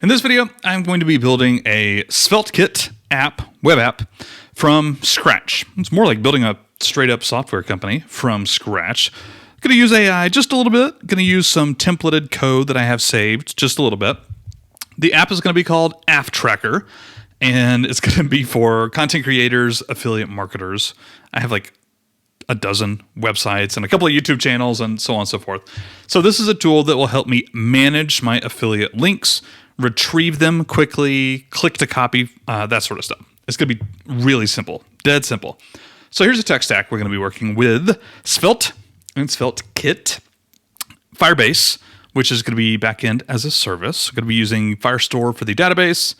In this video, I'm going to be building a SvelteKit app, web app, from scratch. It's more like building a straight up software company from scratch. Going to use AI just a little bit. Going to use some templated code that I have saved just a little bit. The app is going to be called App Tracker, and it's going to be for content creators, affiliate marketers. I have like a dozen websites and a couple of YouTube channels and so on and so forth. So this is a tool that will help me manage my affiliate links, retrieve them quickly, click to copy, that sort of stuff. It's going to be really simple, dead simple. So here's a tech stack we're going to be working with: Svelte and SvelteKit, Firebase, which is going to be backend as a service. We're going to be using Firestore for the database,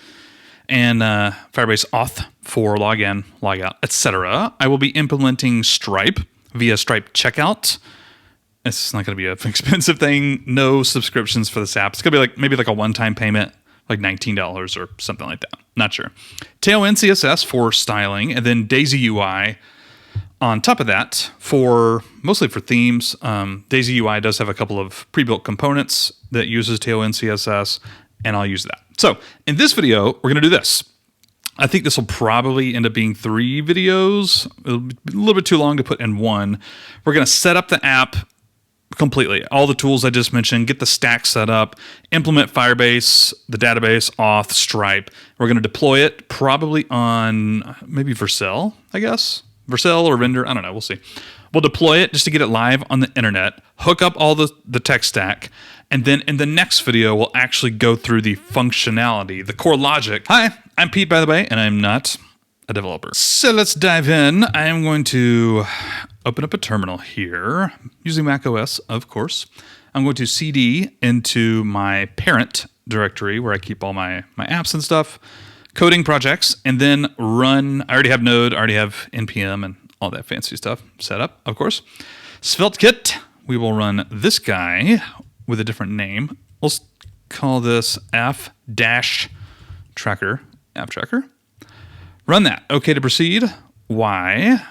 and Firebase Auth for login, logout, etc. I will be implementing Stripe via Stripe Checkout. It's not going to be an expensive thing. No subscriptions for this app. It's going to be maybe like a one-time payment, like $19 or something like that. Not sure. Tailwind CSS for styling, and then Daisy UI on top of that for mostly for themes. Daisy UI does have a couple of pre-built components that uses Tailwind CSS, and I'll use that. So in this video, we're going to do this. I think this will probably end up being 3 videos. It'll be a little bit too long to put in one. We're going to set up the app completely. All the tools I just mentioned, get the stack set up, implement Firebase, the database, Auth, Stripe. We're going to deploy it probably on maybe Vercel, I guess. Vercel or Render, I don't know, we'll see. We'll deploy it just to get it live on the internet, hook up all the tech stack, and then in the next video, we'll actually go through the functionality, the core logic. Hi, I'm Pete, by the way, and I'm not a developer. So let's dive in. I am going to open up a terminal here, using macOS, of course. I'm going to cd into my parent directory where I keep all my apps and stuff, coding projects, and then run. I already have Node, I already have NPM and all that fancy stuff set up, of course. SvelteKit, we will run this guy with a different name. We'll call this App-Tracker, App Tracker. Run that. Okay to proceed. Y.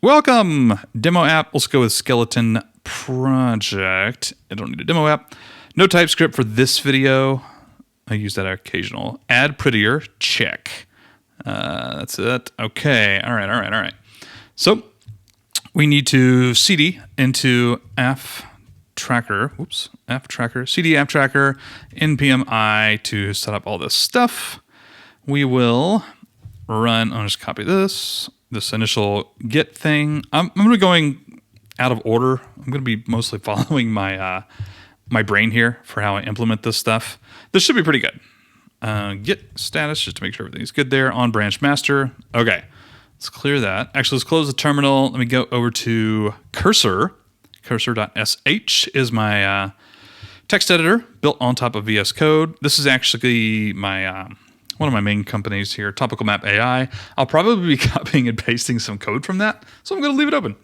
Welcome. Demo app. Let's go with skeleton project. I don't need a demo app. No TypeScript for this video. I use that occasional. Add prettier. Check. That's it. Okay. All right. So we need to cd into App Tracker. Oops. App Tracker. CD App Tracker. npm I to set up all this stuff. We will run. I'll just copy this initial git thing. I'm going to be going out of order. I'm going to be mostly following my my brain here for how I implement this stuff. This should be pretty good. Git status, just to make sure everything's good there. On branch master. Okay, let's clear that. Actually, let's close the terminal. Let me go over to Cursor. Cursor.sh is my text editor built on top of VS Code. This is actually my one of my main companies here, Topical Map AI. I'll probably be copying and pasting some code from that, so I'm going to leave it open.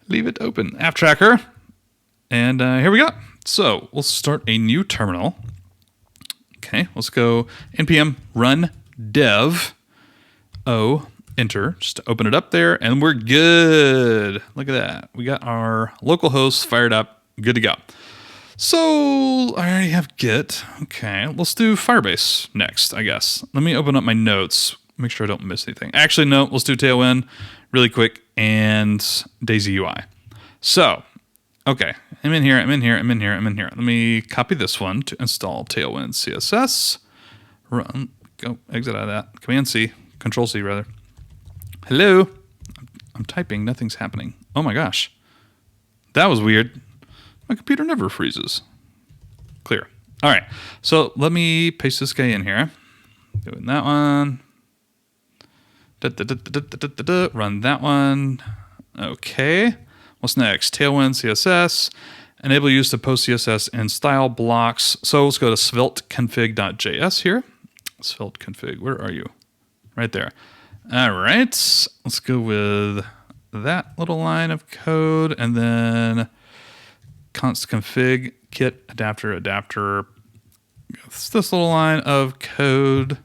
Leave it open. App Tracker. And here we go. So we'll start a new terminal. Okay, let's go npm run dev o, enter, just to open it up there, and we're good. Look at that. We got our local hosts fired up, good to go. So I already have Git. Okay, let's do Firebase next, I guess. Let me open up my notes, make sure I don't miss anything. Actually, no, let's do Tailwind really quick and Daisy UI. So, okay, I'm in here. Let me copy this one to install Tailwind CSS. Run, go, exit out of that. Command C, Control C rather. Hello, I'm typing, nothing's happening. Oh my gosh, that was weird. My computer never freezes. Clear. All right, so let me paste this guy in here. Doing that one. Run that one. Okay. What's next? Tailwind CSS. Enable use of post CSS and style blocks. So let's go to svelteconfig.js here. Svelteconfig, where are you? Right there. All right, let's go with that little line of code, and then const config kit adapter. This little line of code.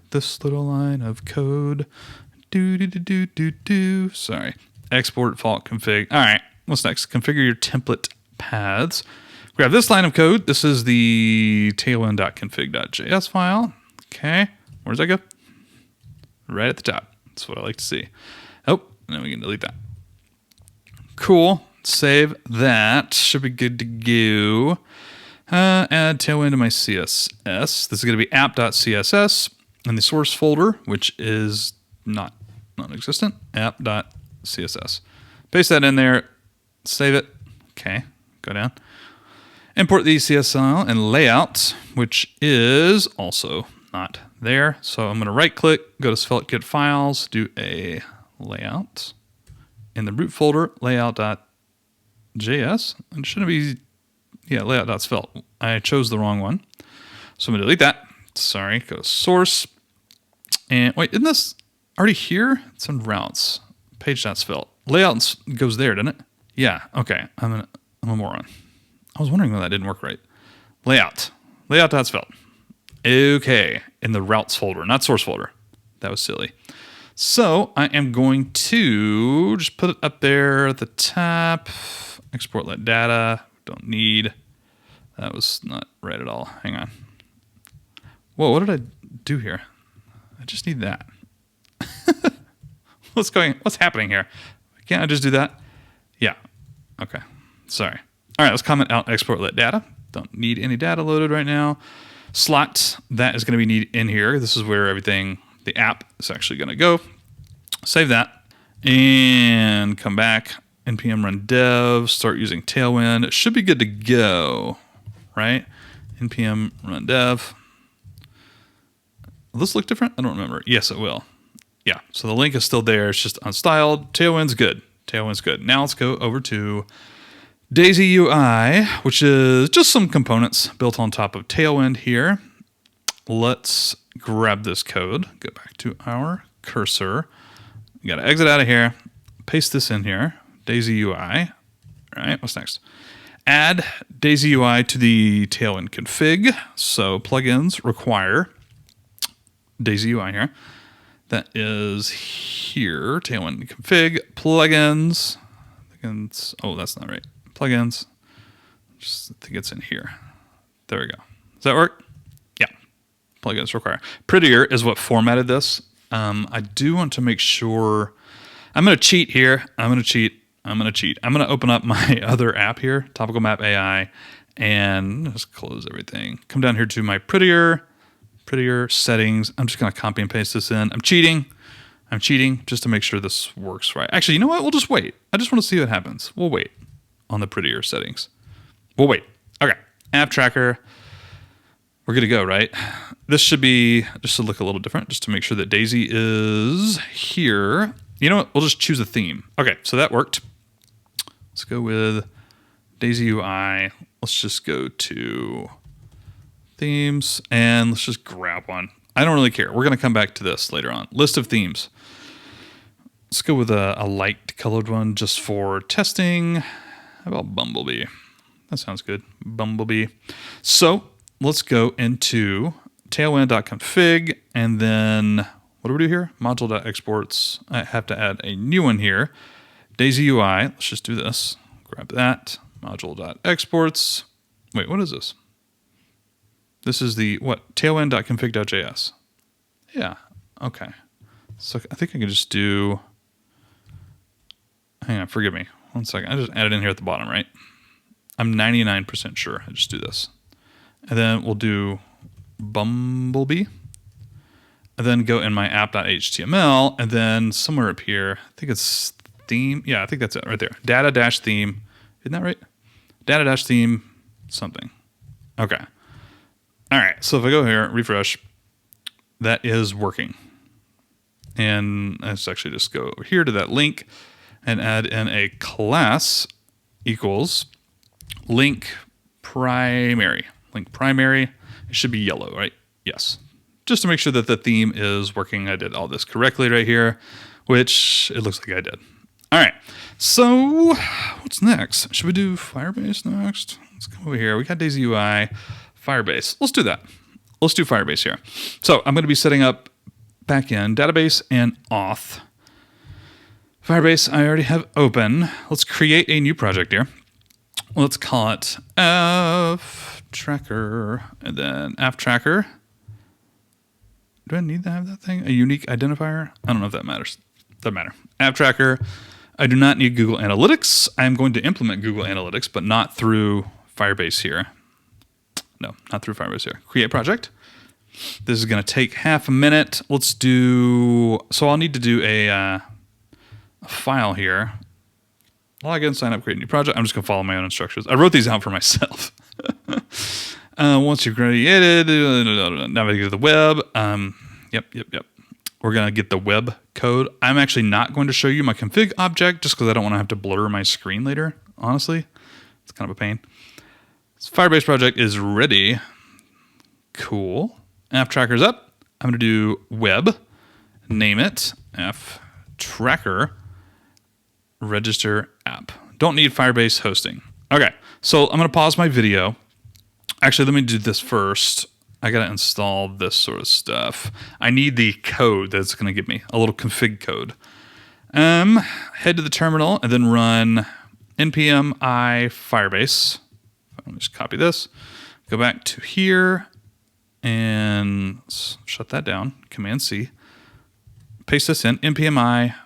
Sorry. Export fault config. All right. What's next? Configure your template paths. Grab this line of code. This is the tailwind.config.js file. Okay. Where does that go? Right at the top. That's what I like to see. Oh, and then we can delete that. Cool. Save that. Should be good to go. Add Tailwind to my CSS. This is going to be app.css in the source folder, which is non-existent. App.css. Paste that in there. Save it. Okay. Go down. Import the CSS and layout, which is also not there. So I'm going to right click, go to SvelteKit files, do a layout in the root folder, layout.js. And it shouldn't be, layout.svelte. I chose the wrong one. So I'm going to delete that. Sorry, go to source. And wait, isn't this already here? It's in routes. Page.svelte. Layout goes there, doesn't it? Yeah, okay. I'm a moron. I was wondering why that didn't work right. Layout.svelte. Okay, in the routes folder, not source folder. That was silly. So I am going to just put it up there at the top. Export let data. Don't need. That was not right at all. Hang on. Whoa, what did I do here? I just need that. What's happening here? Can't I just do that? Yeah. Okay. Sorry. All right, let's comment out export let data. Don't need any data loaded right now. Slot, that is going to be in here. This is where everything, the app is actually going to go. Save that and come back. npm run dev, start using Tailwind. It should be good to go, right? npm run dev. Will this look different? I don't remember. Yes, it will. Yeah, so the link is still there. It's just unstyled. Tailwind's good. Tailwind's good. Now let's go over to Daisy UI, which is just some components built on top of Tailwind here. Let's grab this code. Go back to our cursor. You got to exit out of here. Paste this in here. Daisy UI. All right, what's next? Add Daisy UI to the Tailwind config. So plugins require Daisy UI here. That is here. Tailwind config. Plugins. Oh, that's not right. Plugins. I think it's in here. There we go. Does that work? Yeah. Plugins require. Prettier is what formatted this. I do want to make sure. I'm going to cheat here. I'm going to open up my other app here, Topical Map AI, and just close everything. Come down here to my prettier settings. I'm just going to copy and paste this in. I'm cheating just to make sure this works right. Actually, you know what? We'll just wait. I just want to see what happens. We'll wait on the prettier settings. We'll wait. Okay. App tracker. We're good to go, right? This should be just to look a little different, just to make sure that Daisy is here. You know what? We'll just choose a theme. Okay, so that worked. Let's go with Daisy UI. Let's just go to themes and let's just grab one. I don't really care. We're going to come back to this later on. List of themes. Let's go with a light colored one just for testing. How about Bumblebee? That sounds good. Bumblebee. So let's go into tailwind.config and then what do we do here? Module.exports. I have to add a new one here. Daisy UI. Let's just do this. Grab that. Module.exports. Wait, what is this? This is the what? Tailwind.config.js. Yeah. Okay. So I think I can just do. Hang on. Forgive me. 1 second. I just added in here at the bottom, right? I'm 99% sure. I just do this. And then we'll do Bumblebee. And then go in my app.html. And then somewhere up here, I think it's theme. Yeah, I think that's it right there. Data-theme. Isn't that right? Data-theme something. Okay. All right. So if I go here, refresh, that is working. And let's actually just go over here to that link and add in a class equals link primary. Link primary. It should be yellow, right? Yes. Just to make sure that the theme is working. I did all this correctly right here, which it looks like I did. All right. So what's next? Should we do Firebase next? Let's come over here. We got Daisy UI, Firebase. Let's do that. Let's do Firebase here. So I'm going to be setting up backend, database, and auth. Firebase, I already have open. Let's create a new project here. Let's call it app tracker, and then app tracker. Do I need to have that thing? A unique identifier? I don't know if that matters. Doesn't matter. App Tracker. I do not need Google Analytics. I'm going to implement Google Analytics, but not through Firebase here. No, not through Firebase here. Create project. This is going to take half a minute. Let's do... So I'll need to do a file here. Log in, sign up, create a new project. I'm just going to follow my own instructions. I wrote these out for myself. Once you've created, navigate to the web. Yep. We're going to get the web code. I'm actually not going to show you my config object just because I don't want to have to blur my screen later, honestly. It's kind of a pain. This Firebase project is ready. Cool. App Tracker's up. I'm going to do web, name it, App Tracker, register app. Don't need Firebase hosting. Okay, so I'm going to pause my video. Actually, let me do this first. I got to install this sort of stuff. I need the code that's going to give me, a little config code. Head to the terminal and then run npm I Firebase. Let me just copy this. Go back to here and shut that down. Command C. Paste this in npm I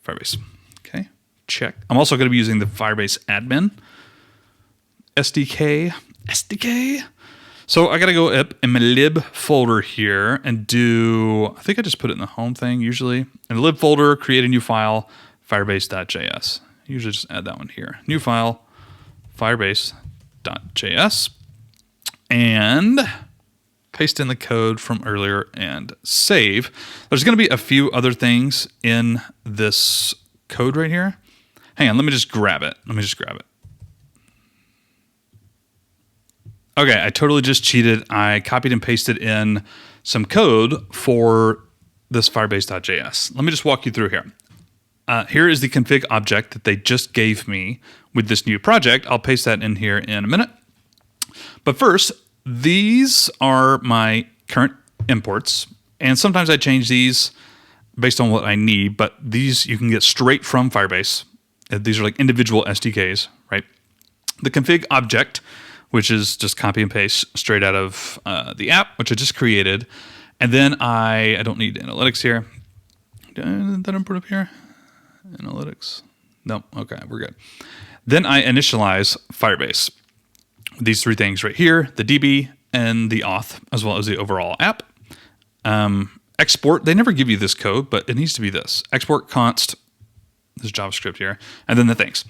Firebase. Okay, check. I'm also going to be using the Firebase admin SDK. So I got to go up in my lib folder here and do, I think I just put it in the home thing usually. In the lib folder, create a new file, firebase.js. Usually just add that one here. New file, firebase.js. And paste in the code from earlier and save. There's going to be a few other things in this code right here. Hang on, let me just grab it. Okay, I totally just cheated. I copied and pasted in some code for this firebase.js. Let me just walk you through here. Here is the config object that they just gave me with this new project. I'll paste that in here in a minute. But first, these are my current imports. And sometimes I change these based on what I need, but these you can get straight from Firebase. These are like individual SDKs, right? The config object, which is just copy and paste straight out of the app, which I just created. And then I don't need analytics here. Did that import up here? Analytics. No, okay, we're good. Then I initialize Firebase. These three things right here, the DB and the auth, as well as the overall app. Export, they never give you this code, but it needs to be this. Export const, this JavaScript here, and then the things.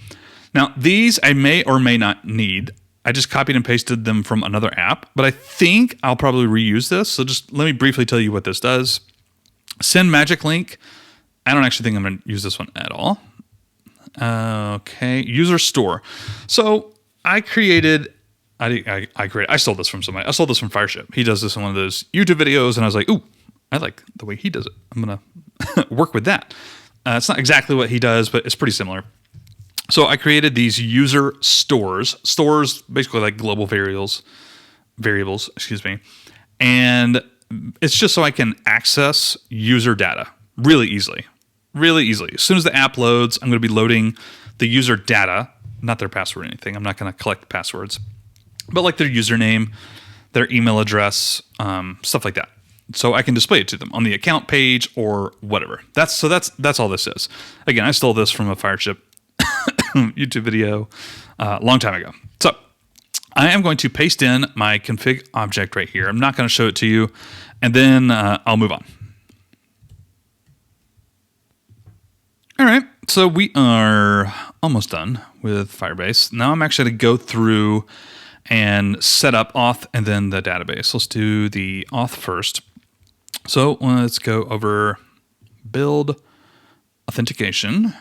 Now, these I may or may not need. I just copied and pasted them from another app, but I think I'll probably reuse this. So just let me briefly tell you what this does. Send magic link. I don't actually think I'm going to use this one at all. Okay, user store. So I created, I stole this from somebody. I stole this from Fireship. He does this in one of those YouTube videos, and I was like, ooh, I like the way he does it. I'm going to work with that. It's not exactly what he does, but it's pretty similar. So I created these user stores basically like global variables, and it's just so I can access user data really easily. As soon as the app loads, I'm going to be loading the user data, not their password or anything. I'm not going to collect passwords, but like their username, their email address, stuff like that. So I can display it to them on the account page or whatever. That's all this is. Again, I stole this from a Fireship YouTube video a long time ago. So I am going to paste in my config object right here. I'm not going to show it to you, and then I'll move on. All right, so we are almost done with Firebase. Now I'm actually going to go through and set up auth and then the database. Let's do the auth first. So let's go over build authentication.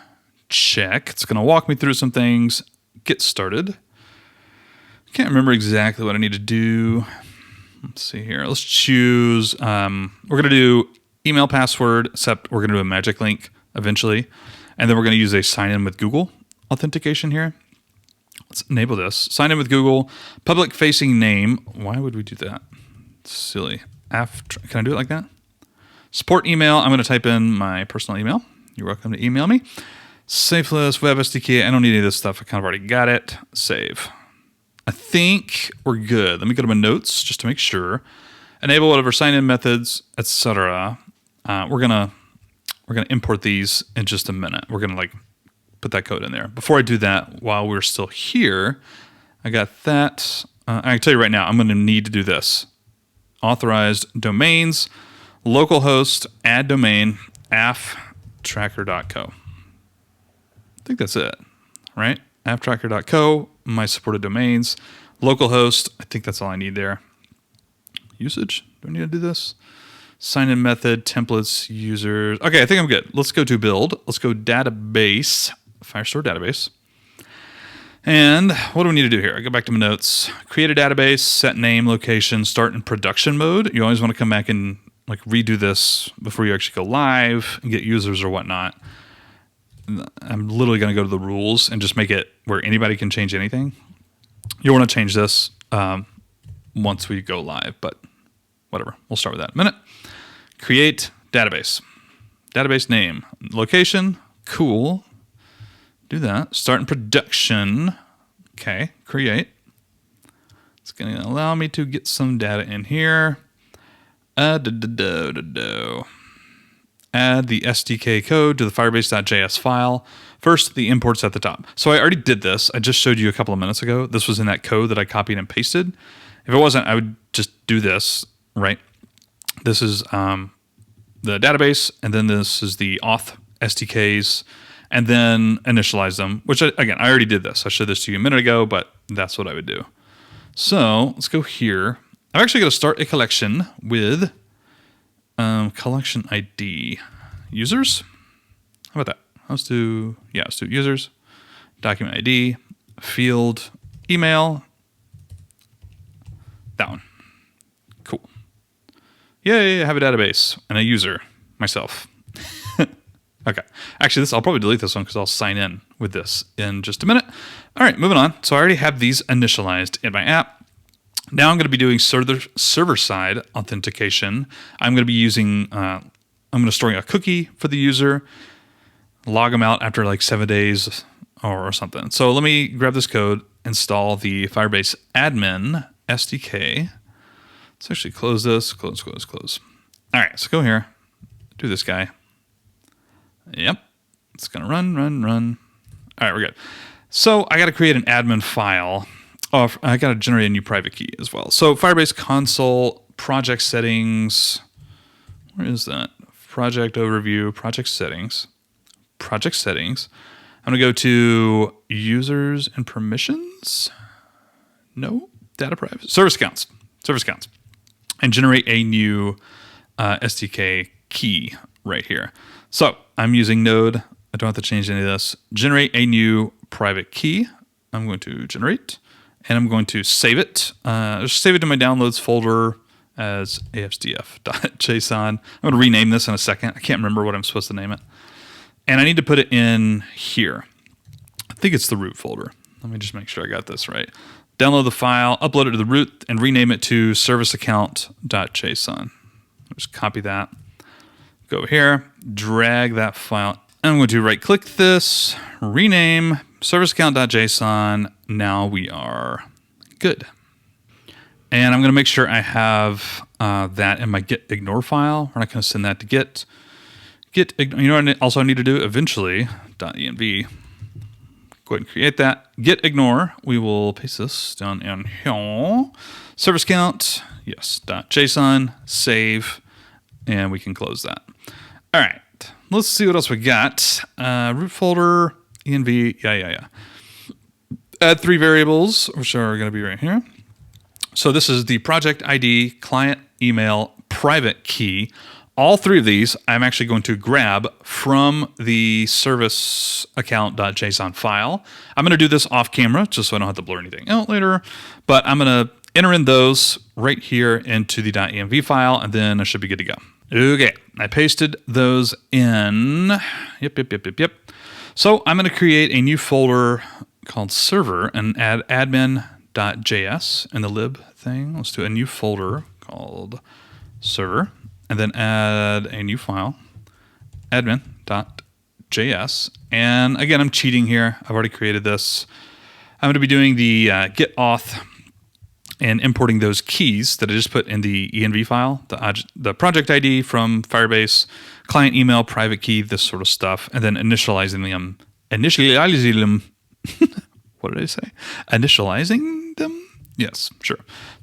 Check. It's going to walk me through some things. Get started. Can't remember exactly what I need to do. Let's see here. Let's choose. We're going to do email password, except we're going to do a magic link eventually. And then we're going to use a sign in with Google authentication here. Let's enable this. Sign in with Google. Public facing name. Why would we do that? It's silly. Can I do it like that? Support email. I'm going to type in my personal email. You're welcome to email me. Safeless, Web SDK. I don't need any of this stuff. I kind of already got it. Save. I think we're good. Let me go to my notes just to make sure. enable whatever sign-in methods, etc. We're gonna import these in just a minute. We're gonna like put that code in there. Before I do that, while we're still here, I got that. I can tell you right now, I'm going to need to do this. Authorized domains, localhost, add domain, apptracker.co. I think that's it, right? Apptracker.co, my supported domains, localhost. I think that's all I need there. Usage. Do I need to do this? Sign-in method, templates, users. Okay, I think I'm good. Let's go to build. Let's go database, Firestore database. And what do we need to do here? I go back to my notes. Create a database, set name, location, start in production mode. You always want to come back and like redo this before you actually go live and get users or whatnot. I'm literally going to go to the rules and just make it where anybody can change anything. You'll want to change this once we go live, but whatever. We'll start with that in a minute. Create database. Database name. Location. Cool. Do that. Start in production. Okay. Create. It's going to allow me to get some data in here. Add the SDK code to the firebase.js file. First, the import's at the top. So I already did this. I just showed you a couple of minutes ago. This was in that code that I copied and pasted. If it wasn't, I would just do this, right? This is the database, and then this is the auth SDKs, and then initialize them, which, again, I already did this. I showed this to you a minute ago, but that's what I would do. So let's go here. I'm actually going to start a collection with collection ID. Users? How about that? Let's do users, document ID, field, email. That one. Cool. Yay, I have a database and a user, myself. Okay. Actually, I'll probably delete this one because I'll sign in with this in just a minute. All right, moving on. So I already have these initialized in my app. Now I'm going to be doing server-side authentication. I'm going to be using, I'm going to store a cookie for the user, log them out after like 7 days or something. So let me grab this code, install the Firebase admin SDK. Let's actually close this, close. All right, so go here, do this guy. Yep, it's going to run. All right, we're good. So I got to create an admin file. Oh, I got to generate a new private key as well. So Firebase console, project settings. Where is that? Project overview, project settings. I'm going to go to users and permissions. No, data privacy. Service accounts. And generate a new SDK key right here. So I'm using Node. I don't have to change any of this. Generate a new private key. I'm going to generate. And I'm going to save it. Just save it to my downloads folder as afsdf.json. I'm going to rename this in a second. I can't remember what I'm supposed to name it. And I need to put it in here. I think it's the root folder. Let me just make sure I got this right. Download the file, upload it to the root, and rename it to serviceaccount.json. Just copy that. Go here, drag that file. I'm going to right-click this, rename serviceaccount.json. Now we are good. And I'm going to make sure I have that in my get ignore file. We're not going to send that to get. You know what also I need to do eventually, .env. Go ahead and create that. Get ignore. We will paste this down in here. Service count, yes, .json, save, and we can close that. All right, let's see what else we got. Root folder, env, yeah. Add 3 variables, which are going to be right here. So this is the project ID, client email, private key. All 3 of these I'm actually going to grab from the service account.json file. I'm going to do this off camera just so I don't have to blur anything out later. But I'm going to enter in those right here into the .env file, and then I should be good to go. Okay, I pasted those in. Yep. So I'm going to create a new folder called server and add admin.js in the lib thing. Let's do a new folder called server and then add a new file, admin.js. And again, I'm cheating here. I've already created this. I'm going to be doing the get auth and importing those keys that I just put in the env file, the project ID from Firebase, client email, private key, this sort of stuff, and then initializing them. What did I say? Initializing them? Yes, sure.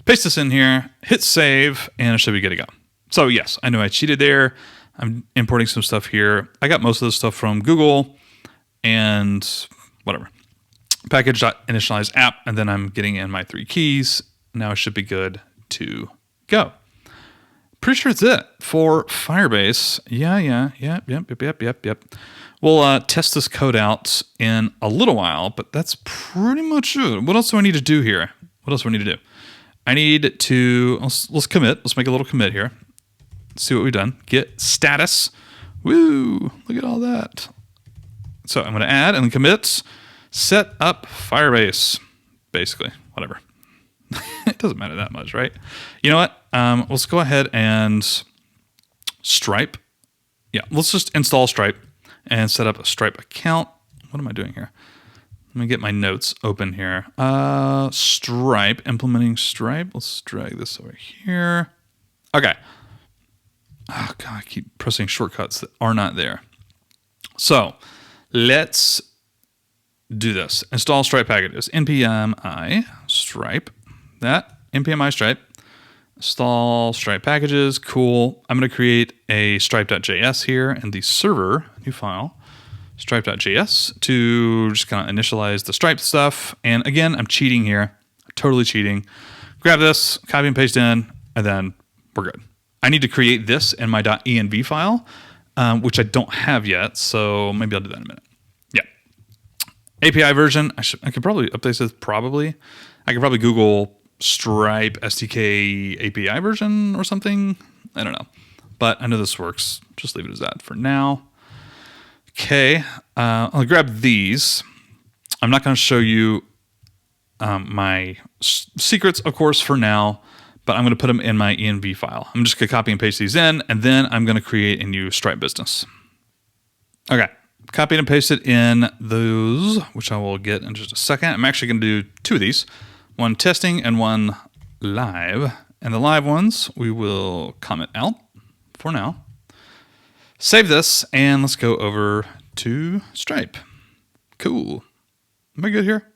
Paste this in here, hit save, and it should be good to go. So yes, I know I cheated there. I'm importing some stuff here. I got most of the stuff from Google and whatever. Package.initialize app, and then I'm getting in my 3 keys. Now it should be good to go. Pretty sure it's it for Firebase. Yep. We'll test this code out in a little while, but that's pretty much it. What else do I need to do here? I need to, let's commit. Let's make a little commit here. Let's see what we've done. Get status. Woo, look at all that. So I'm going to add and then commit, set up Firebase, basically, whatever. It doesn't matter that much, right? You know what? Let's go ahead and Stripe. Yeah, let's just install Stripe and set up a Stripe account. What am I doing here? Let me get my notes open here. Stripe, implementing Stripe. Let's drag this over here. Okay. Oh, God, I keep pressing shortcuts that are not there. So let's do this. Install Stripe packages. npmi Stripe. npmi Stripe. Install Stripe packages. Cool. I'm going to create a stripe.js here in the server, new file, stripe.js, to just kind of initialize the Stripe stuff. And again, I'm cheating here. Totally cheating. Grab this, copy and paste in, and then we're good. I need to create this in my .env file, which I don't have yet. So maybe I'll do that in a minute. Yeah. API version. I could probably update this. I could probably Google Stripe SDK API version or something. I don't know. But I know this works. Just leave it as that for now. Okay. I'll grab these. I'm not going to show you my secrets, of course, for now. But I'm going to put them in my env file. I'm just going to copy and paste these in. And then I'm going to create a new Stripe business. Okay. Copy and paste it in those, which I will get in just a second. I'm actually going to do 2 of these. One testing and one live. And the live ones, we will comment out for now. Save this, and let's go over to Stripe. Cool. Am I good here?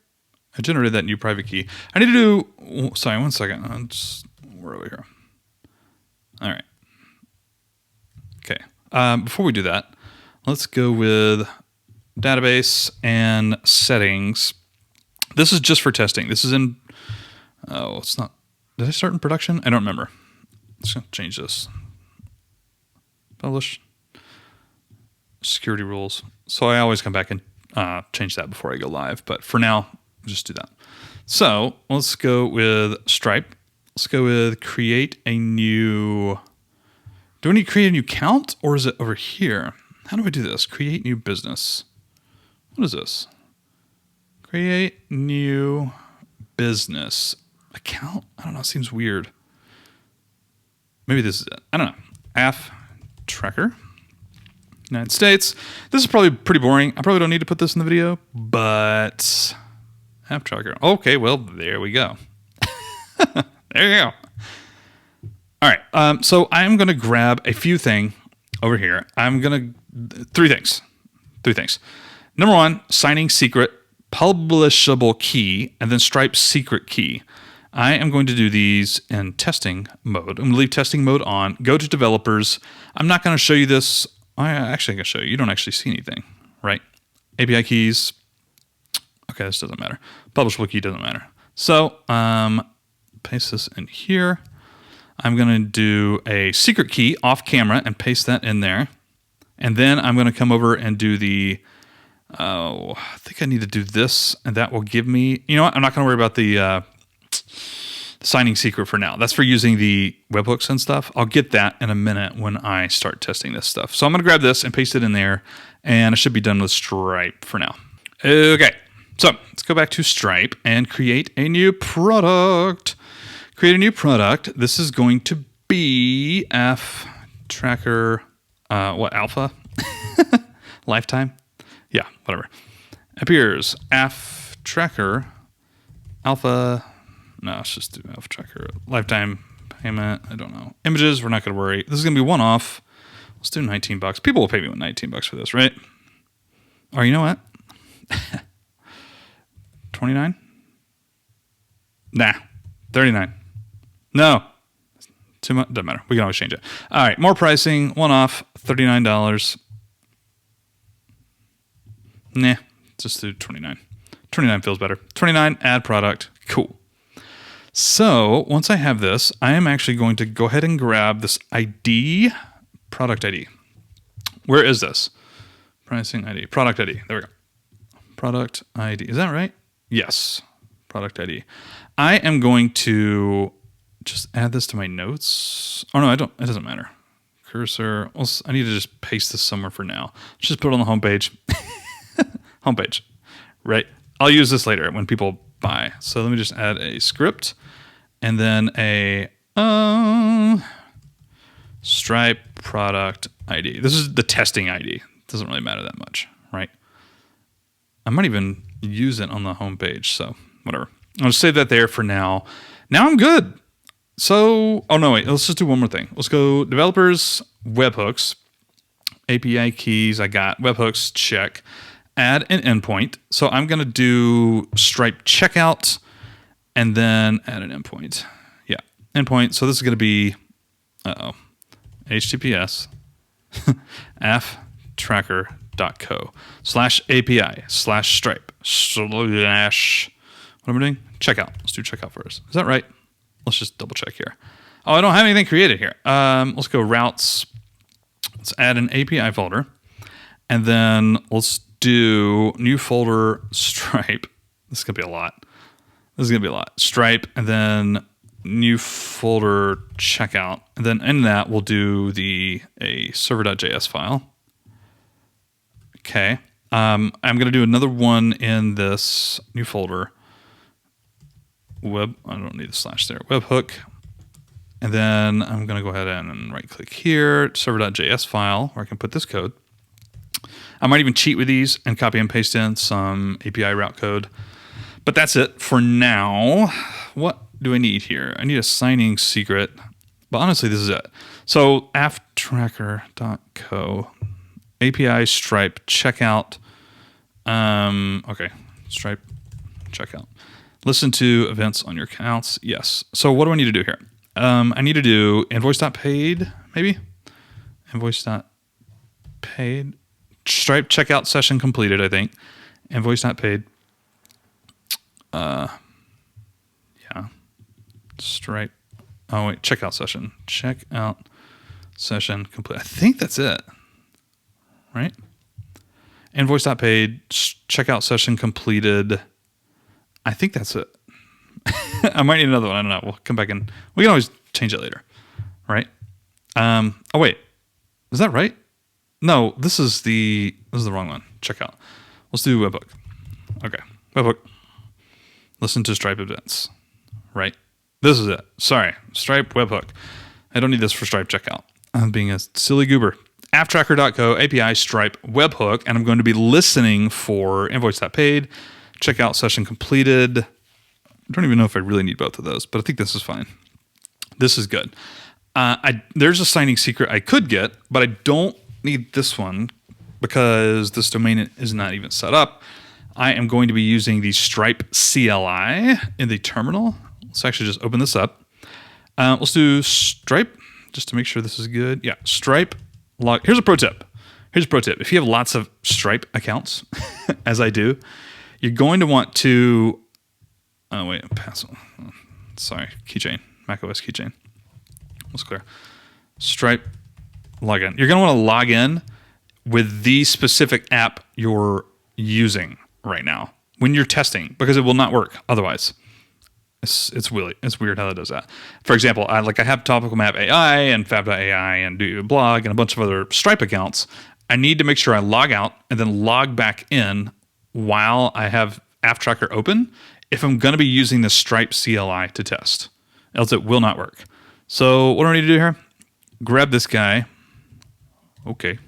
I generated that new private key. I need to do, sorry, one second. We're over here. All right. Okay. Before we do that, let's go with database and settings. This is just for testing. This is in, it's not, did I start in production? I don't remember. Let's change this. Publish. Security rules. So I always come back and change that before I go live. But for now, just do that. So let's go with Stripe. Let's go with create a new, do I need to create a new account or is it over here? How do I do this? Create new business. What is this? Create new business account. I don't know. It seems weird. Maybe this is it. I don't know. App tracker. United States. This is probably pretty boring. I probably don't need to put this in the video, but app tracker. Okay, well, there we go. There you go. All right. So I'm going to grab a few things over here. I'm going to, 3 things. 3 things. Number 1, signing secret, publishable key, and then Stripe secret key. I am going to do these in testing mode. I'm going to leave testing mode on. Go to developers. I'm not going to show you this. I actually can show you. You don't actually see anything, right? API keys. Okay, this doesn't matter. Publishable key doesn't matter. So, paste this in here. I'm going to do a secret key off camera and paste that in there. And then I'm going to come over and do the, I think I need to do this, and that will give me, you know what? I'm not going to worry about the signing secret for now. That's for using the webhooks and stuff. I'll get that in a minute when I start testing this stuff. So I'm going to grab this and paste it in there, and I should be done with Stripe for now. Okay, so let's go back to Stripe and create a new product. Create a new product. This is going to be F tracker, alpha? Lifetime? Yeah, whatever. Appears F tracker alpha. No, let's just do Alpha Tracker. Lifetime payment. I don't know. Images, we're not going to worry. This is going to be one-off. Let's do $19. People will pay me $19 for this, right? Or you know what? 29? Nah. 39. No. Too much. Doesn't matter. We can always change it. All right. More pricing. One-off. $39. Nah. Just do 29. 29 feels better. 29. Add product. Cool. So once I have this, I am actually going to go ahead and grab this ID. Product ID. Where is this? Pricing ID. Product ID. There we go. Product ID. Is that right? Yes. Product ID. I am going to just add this to my notes. Oh, no, I don't. It doesn't matter. Cursor. I need to just paste this somewhere for now. Let's just put it on the homepage. Homepage. Right. I'll use this later when people buy. So let me just add a script and then a Stripe product ID. This is the testing ID. It doesn't really matter that much, right? I might even use it on the homepage. So whatever. I'll just save that there for now. Now I'm good. So, oh no, wait, let's just do one more thing. Let's go developers, webhooks, API keys. I got webhooks, check. Add an endpoint. So I'm going to do Stripe checkout and then add an endpoint. Yeah, endpoint. So this is going to be, HTTPS apptracker.co/API/Stripe/ what am I doing? Checkout. Let's do checkout first. Is that right? Let's just double check here. Oh, I don't have anything created here. Let's go routes. Let's add an API folder. And then let's do new folder Stripe. This is going to be a lot. Stripe, and then new folder checkout. And then in that, we'll do a server.js file. Okay. I'm going to do another one in this new folder. I don't need the slash there. Webhook. And then I'm going to go ahead and right click here, server.js file, where I can put this code. I might even cheat with these and copy and paste in some API route code. But that's it for now. What do I need here? I need a signing secret. But honestly, this is it. So apptracker.co, API Stripe checkout. Okay, Stripe checkout. Listen to events on your accounts. Yes. So what do I need to do here? I need to do invoice.paid, maybe? Invoice.paid. Stripe checkout session completed, I think. Invoice.paid. Yeah. Stripe. Oh, wait. Checkout session. Checkout session complete. I think that's it. Right? Invoice.paid. Checkout session completed. I think that's it. I might need another one. I don't know. We'll come back and we can always change it later. Right? Oh, wait. Is that right? No, this is the wrong one. Checkout. Let's do webhook. Okay. Webhook. Listen to Stripe events. Right? This is it. Sorry. Stripe webhook. I don't need this for Stripe checkout. I'm being a silly goober. Apptracker.co, API Stripe webhook, and I'm going to be listening for invoice.paid, checkout session completed. I don't even know if I really need both of those, but I think this is fine. This is good. There's a signing secret I could get, but I don't need this one because this domain is not even set up. I am going to be using the Stripe CLI in the terminal. Let's actually just open this up. Let's do Stripe just to make sure this is good. Yeah, Stripe log. Here's a pro tip. If you have lots of Stripe accounts, as I do, you're going to want to. Oh wait, sorry, keychain, macOS keychain. Let's clear. Stripe login. You're going to want to log in with the specific app you're using right now when you're testing, because it will not work otherwise. It's weird how that does that. For example, I have Topical Map AI and Fab.ai and Do Blog and a bunch of other Stripe accounts. I need to make sure I log out and then log back in while I have AppTracker open if I'm going to be using the Stripe CLI to test. Else it will not work. So what do I need to do here? Grab this guy. Okay.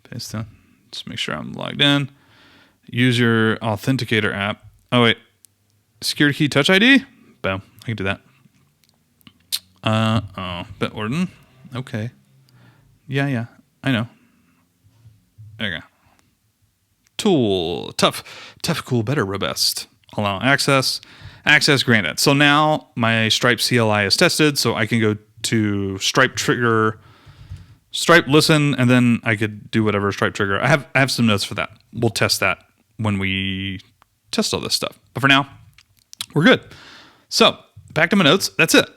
Paste in. Just make sure I'm logged in. Use your Authenticator app. Oh, wait. Security key touch ID. Boom. I can do that. Bitwarden. Okay. Yeah. I know. There you go. Tool. Tough, cool, better, robust. Allow access. Access granted. So now my Stripe CLI is tested, so I can go to Stripe trigger, Stripe listen, and then I could do whatever Stripe trigger. I have some notes for that. We'll test that when we test all this stuff. But for now, we're good. So back to my notes. That's it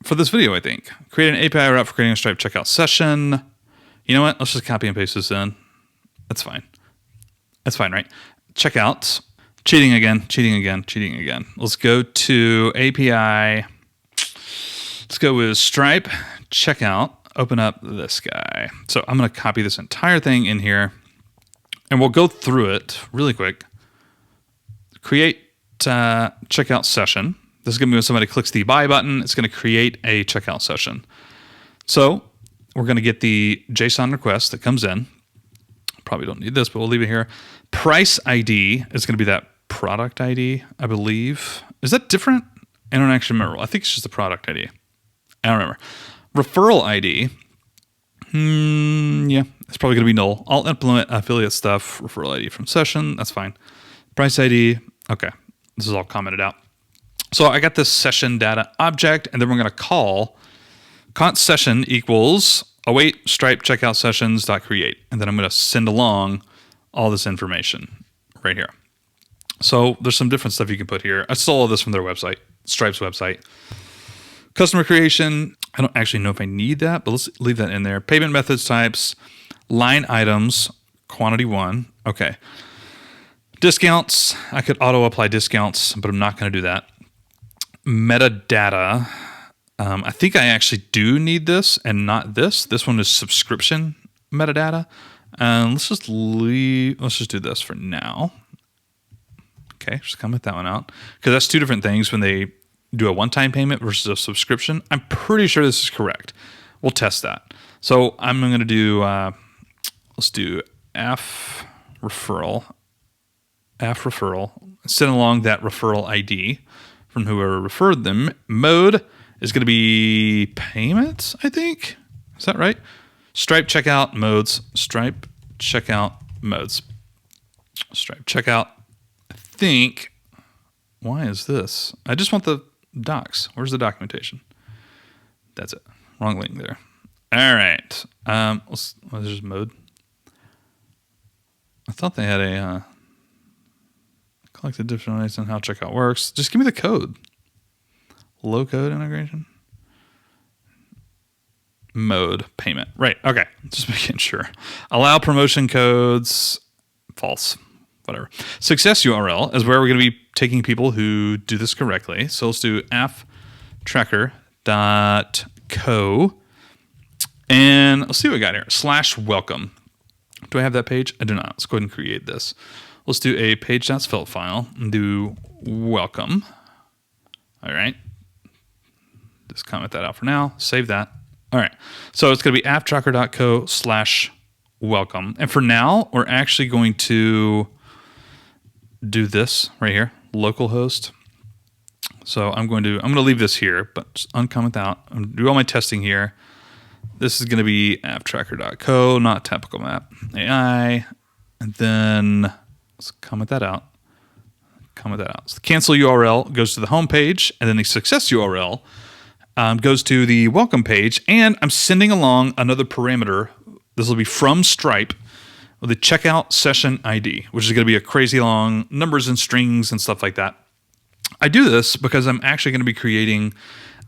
for this video, I think. Create an API route for creating a Stripe checkout session. You know what? Let's just copy and paste this in. That's fine. That's fine, right? Checkout. Cheating again. Let's go to API. Let's go with Stripe checkout. Open up this guy. So I'm going to copy this entire thing in here, and we'll go through it really quick. Create checkout session. This is going to be when somebody clicks the buy button. It's going to create a checkout session. So we're going to get the JSON request that comes in. Probably don't need this, but we'll leave it here. Price ID is going to be that product ID, I believe. Is that different? I don't actually remember. I think it's just the product ID. I don't remember. Referral ID. Yeah, it's probably going to be null. I'll implement affiliate stuff. Referral ID from session. That's fine. Price ID. Okay. This is all commented out. So I got this session data object, and then we're going to call const session equals await Stripe checkout sessions dot create, and then I'm going to send along all this information right here. So there's some different stuff you can put here. I stole all this from their website, Stripe's website. Customer creation. I don't actually know if I need that, but let's leave that in there. Payment methods types, line items, quantity 1. Okay. Discounts. I could auto apply discounts, but I'm not going to do that. Metadata. I think I actually do need this and not this. This one is subscription metadata. Let's just do this for now. Okay, just comment that one out. Because that's two different things when they do a one-time payment versus a subscription. I'm pretty sure this is correct. We'll test that. So I'm going to do, let's do F referral. Send along that referral ID from whoever referred them. Mode is going to be payments, I think. Is that right? Stripe checkout modes. Stripe checkout. I think. Why is this? I just want the docs. Where's the documentation? That's it. Wrong link there. All right. There's just mode. I thought they had a collect the different ways on how checkout works. Just give me the code. Low code integration. Mode payment. Right. Okay. Just making sure. Allow promotion codes. False. Whatever. Success URL is where we're going to be taking people who do this correctly. So let's do apptracker.co. And let's see what we got here. /welcome. Do I have that page? I do not. Let's go ahead and create this. Let's do a page.svelte file and do welcome. All right. Just comment that out for now. Save that. All right. So it's going to be apptracker.co/welcome. And for now, we're actually going to do this right here, localhost. So I'm going to leave this here, but just uncomment out. I'm going to do all my testing here. This is going to be apptracker.co, not Topical Map AI. And then let's comment that out. So the cancel URL goes to the home page, and then the success URL goes to the welcome page. And I'm sending along another parameter. This will be from Stripe with the checkout session ID, which is going to be a crazy long numbers and strings and stuff like that. I do this because I'm actually going to be creating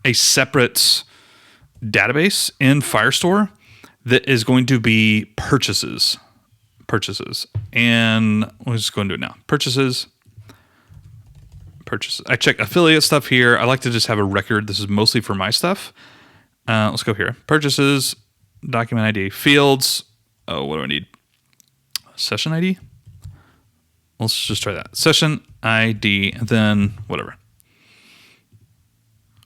a separate database in Firestore that is going to be purchases. And we'll just go and do it now. Purchases. I check affiliate stuff here. I like to just have a record. This is mostly for my stuff. Let's go here. Purchases, document ID, fields. Oh, what do I need? Session ID? Let's just try that. Session ID, and then whatever.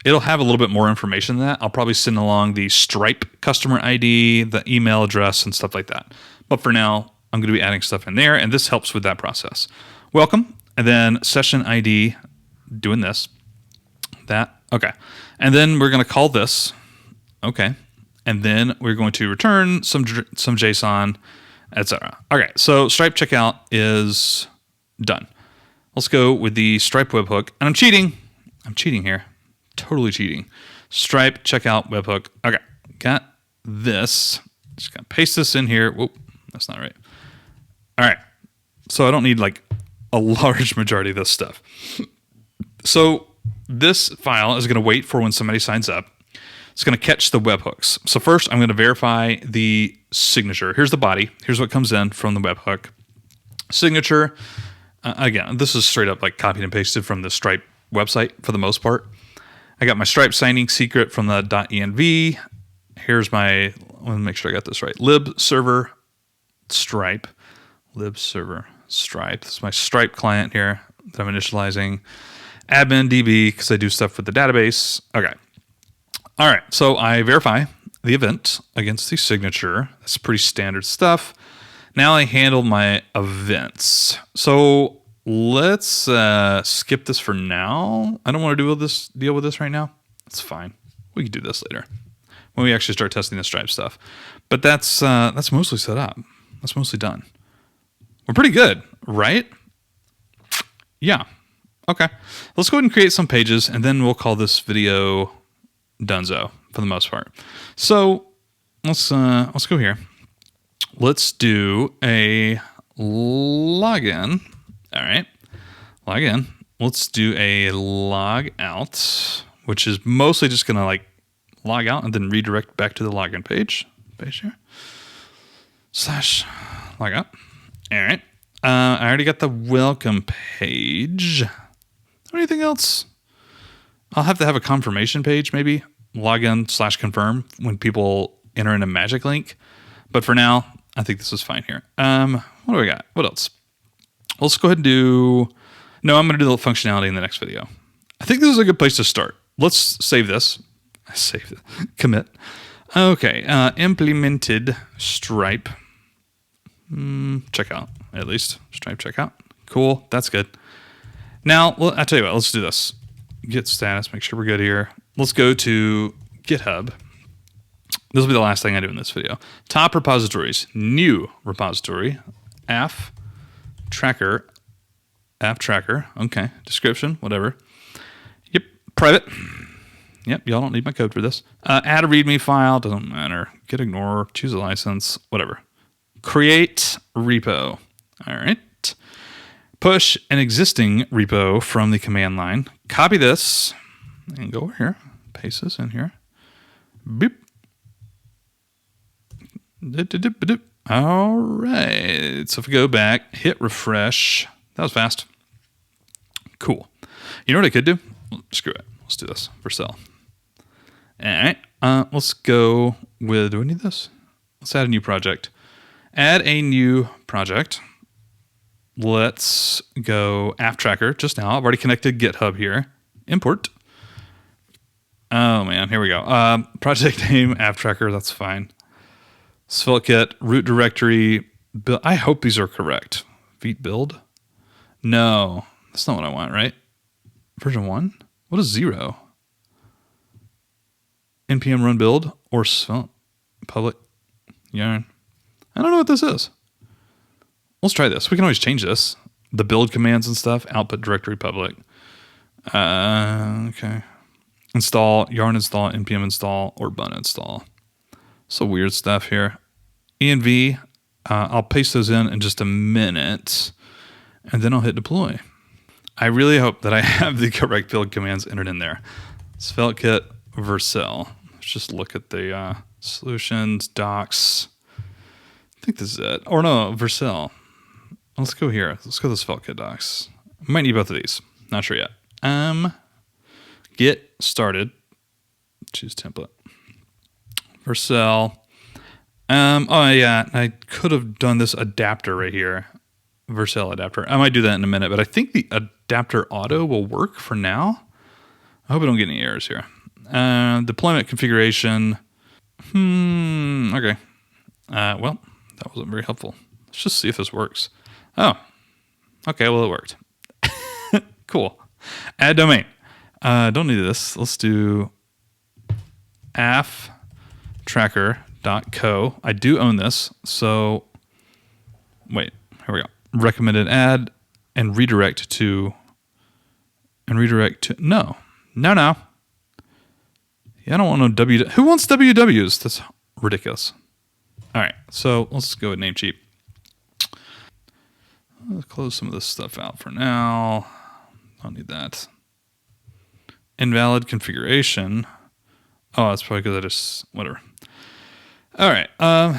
It'll have a little bit more information than that. I'll probably send along the Stripe customer ID, the email address, and stuff like that. But for now, I'm going to be adding stuff in there, and this helps with that process. Welcome, and then session ID doing this, that, okay. And then we're going to call this, okay. And then we're going to return some JSON, etc. Okay, so Stripe checkout is done. Let's go with the Stripe webhook. And I'm cheating. I'm cheating here. Totally cheating. Stripe checkout webhook. Okay, got this. Just gonna paste this in here. Whoop, that's not right. All right. So I don't need like a large majority of this stuff. So this file is going to wait for when somebody signs up. It's going to catch the webhooks. So first I'm going to verify the signature. Here's the body. Here's what comes in from the webhook. Signature. Again, this is straight up like copied and pasted from the Stripe website for the most part. I got my Stripe signing secret from the .env. Here's my, let me make sure I got this right. Lib server Stripe. Lib server Stripe. This is my Stripe client here that I'm initializing. Admin DB, because I do stuff with the database. Okay. All right. So I verify the event against the signature. That's pretty standard stuff. Now I handle my events. So let's skip this for now. I don't want to deal with this right now. It's fine. We can do this later when we actually start testing the Stripe stuff. But that's mostly set up. That's mostly done. We're pretty good, right? Yeah. Okay. Let's go ahead and create some pages, and then we'll call this video donezo for the most part. So let's go here. Let's do a login. All right. Login. Let's do a log out, which is mostly just going to like log out and then redirect back to the login page. Page here. / log out. All right. I already got the welcome page. Anything else? I'll have to have a confirmation page, maybe. Login / confirm when people enter in a magic link. But for now, I think this is fine here. What do we got? What else? Let's go ahead and do... No, I'm going to do the functionality in the next video. I think this is a good place to start. Let's save this. Save it. Commit. Okay. Implemented Stripe. Checkout, at least. Stripe checkout. Cool. That's good. Now, I'll tell you what. Let's do this. Git status. Make sure we're good here. Let's go to GitHub. This will be the last thing I do in this video. Top repositories. New repository. App tracker. Okay. Description. Whatever. Yep. Private. Yep. Y'all don't need my code for this. Add a README file. Doesn't matter. Git ignore. Choose a license. Whatever. Create repo. All right. Push an existing repo from the command line. Copy this and go over here. Paste this in here. Beep. All right. So if we go back, hit refresh. That was fast. Cool. You know what I could do? Screw it. Let's do this. Vercel. All right. Let's go with, do we need this? Let's add a new project. Add a new project. Let's go app tracker just now. I've already connected GitHub here. Import. Oh man, here we go. Project name, app tracker, that's fine. SvelteKit, root directory, build. I hope these are correct. Vite build? No, that's not what I want, right? Version 1? What is 0? npm run build or svelte public yarn. I don't know what this is. Let's try this. We can always change this. The build commands and stuff. Output directory public. Okay. Install, yarn install, npm install, or bun install. So weird stuff here. env. I'll paste those in just a minute, and then I'll hit deploy. I really hope that I have the correct build commands entered in there. SvelteKit Vercel. Let's just look at the solutions, docs. I think this is it. Or no, Vercel. Let's go here. Let's go to the SvelteKit docs. I might need both of these. Not sure yet. Get started. Choose template. Vercel. Oh yeah, I could have done this adapter right here. Vercel adapter. I might do that in a minute, but I think the adapter auto will work for now. I hope I don't get any errors here. Deployment configuration. Okay. Well, that wasn't very helpful. Let's just see if this works. Oh, okay. Well, it worked. Cool. Add domain. Don't need this. Let's do afftracker.co. I do own this. So wait, here we go. Recommended ad and redirect to no. Yeah, I don't want no W. Who wants WWs? That's ridiculous. All right, so let's go with Namecheap. Let's close some of this stuff out for now. Don't need that. Invalid configuration. Oh, that's probably because I just whatever. All right.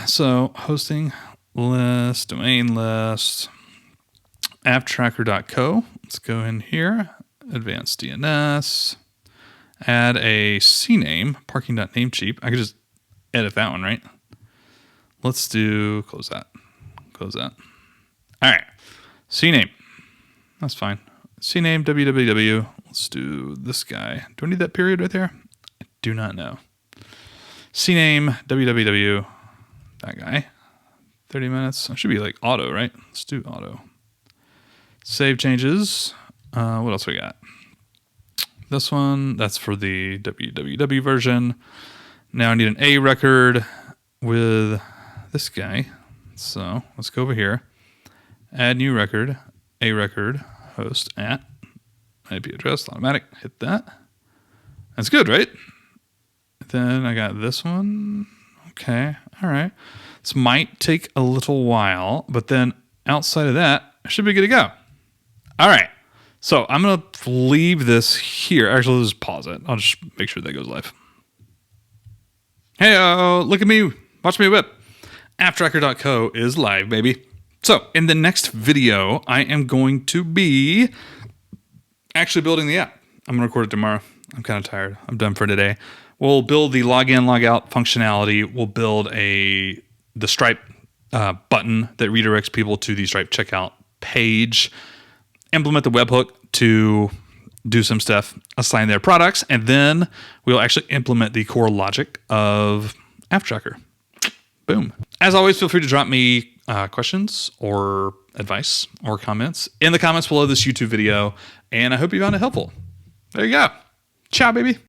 So hosting list, domain list, apptracker.co. Let's go in here. Advanced DNS. Add a CNAME, parking.namecheap. I could just edit that one, right? Let's do close that. Close that. All right. CNAME. That's fine. CNAME www. Let's do this guy. Do I need that period right there? I do not know. CNAME www. That guy. 30 minutes. It should be like auto, right? Let's do auto. Save changes. What else we got? This one. That's for the www version. Now I need an A record with this guy. So let's go over here. Add new record. A record. Host at IP address, automatic, hit that. That's good, right? Then I got this one. Okay, all right. This might take a little while, but then outside of that, I should be good to go. All right, so I'm gonna leave this here. Actually, let's just pause it. I'll just make sure that goes live. Hey, look at me, watch me whip. Apptracker.co is live, baby. So in the next video, I am going to be actually building the app. I'm going to record it tomorrow. I'm kind of tired. I'm done for today. We'll build the login, logout functionality. We'll build the Stripe button that redirects people to the Stripe checkout page. Implement the webhook to do some stuff, assign their products, and then we'll actually implement the core logic of AppTracker. Boom. As always, feel free to drop me questions or advice or comments in the comments below this YouTube video, and I hope you found it helpful. There you go. Ciao, baby.